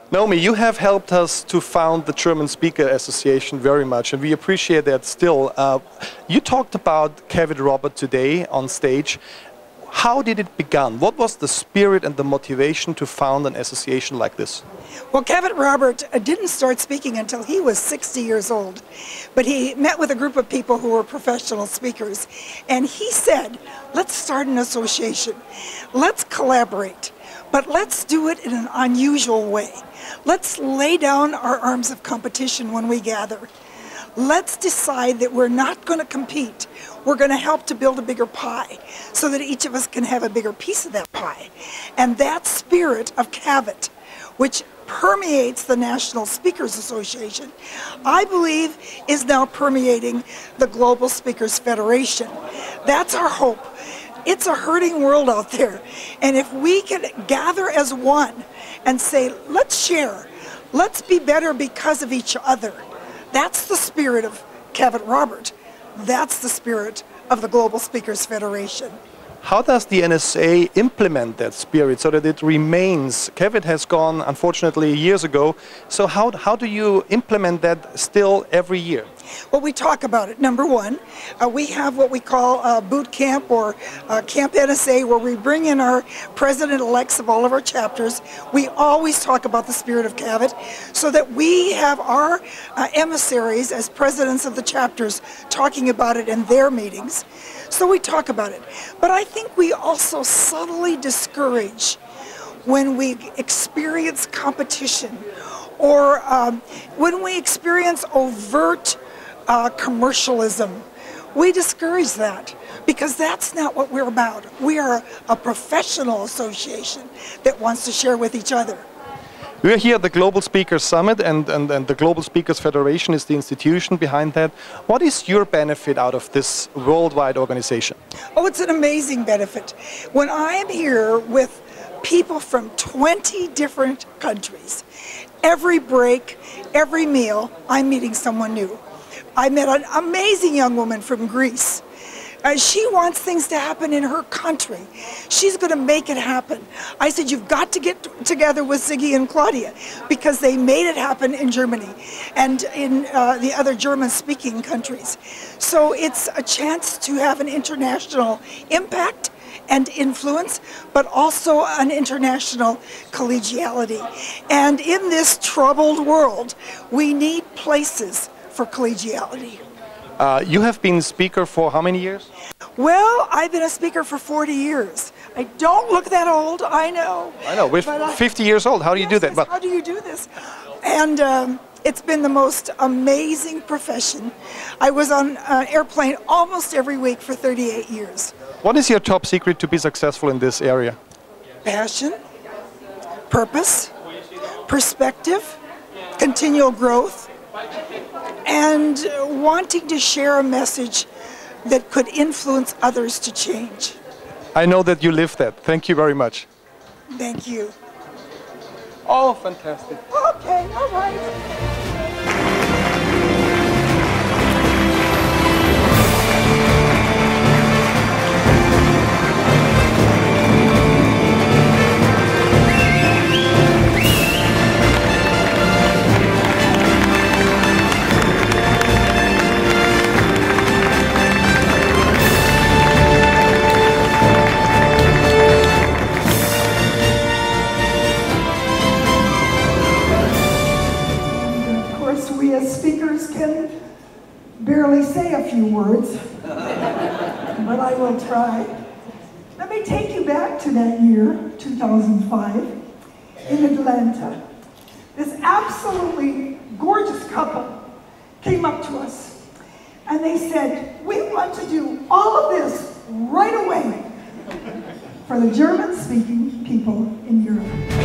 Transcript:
Naomi, you have helped us to found the German Speaker Association very much, and we appreciate that still. You talked about Kevin Robert today on stage. How did it begin? What was the spirit and the motivation to found an association like this? Well, Kevin Robert didn't start speaking until he was 60 years old, but he met with a group of people who were professional speakers, and he said, let's start an association, let's collaborate, but let's do it in an unusual way. Let's lay down our arms of competition when we gather. Let's decide that we're not going to compete. We're going to help to build a bigger pie so that each of us can have a bigger piece of that pie. And that spirit of CAVIT, which permeates the National Speakers Association, I believe is now permeating the Global Speakers Federation. That's our hope. It's a hurting world out there. And if we can gather as one and say, let's share, let's be better because of each other. That's the spirit of Kevin Robert. That's the spirit of the Global Speakers Federation. How does the NSA implement that spirit so that it remains? Kevin has gone, unfortunately, years ago. So how do you implement that still every year? Well, we talk about it. Number one, we have what we call boot camp or Camp NSA, where we bring in our president-elects of all of our chapters. We always talk about the spirit of CAVIT so that we have our emissaries as presidents of the chapters talking about it in their meetings. So we talk about it. But I think we also subtly discourage when we experience competition or when we experience overt commercialism. We discourage that because that's not what we're about. We are a professional association that wants to share with each other. We're here at the Global Speakers Summit, and the Global Speakers Federation is the institution behind that. What is your benefit out of this worldwide organization? Oh, it's an amazing benefit. When I am here with people from 20 different countries, every break, every meal, I'm meeting someone new. I met an amazing young woman from Greece. She wants things to happen in her country. She's going to make it happen. I said, you've got to get together with Ziggy and Claudia because they made it happen in Germany and in the other German-speaking countries. So it's a chance to have an international impact and influence, but also an international collegiality. And in this troubled world, we need places for collegiality. You have been speaker for how many years? Well, I've been a speaker for 40 years. I don't look that old, I know. I know, we're 50 years old. How do you do that? Yes, how do you do this? And it's been the most amazing profession. I was on an airplane almost every week for 38 years. What is your top secret to be successful in this area? Passion, purpose, perspective, continual growth, and wanting to share a message that could influence others to change. I know that you live that. Thank you very much. Thank you. Oh, fantastic. Okay, all right. Barely say a few words, but I will try. Let me take you back to that year, 2005, in Atlanta. This absolutely gorgeous couple came up to us, and they said, we want to do all of this right away for the German-speaking people in Europe.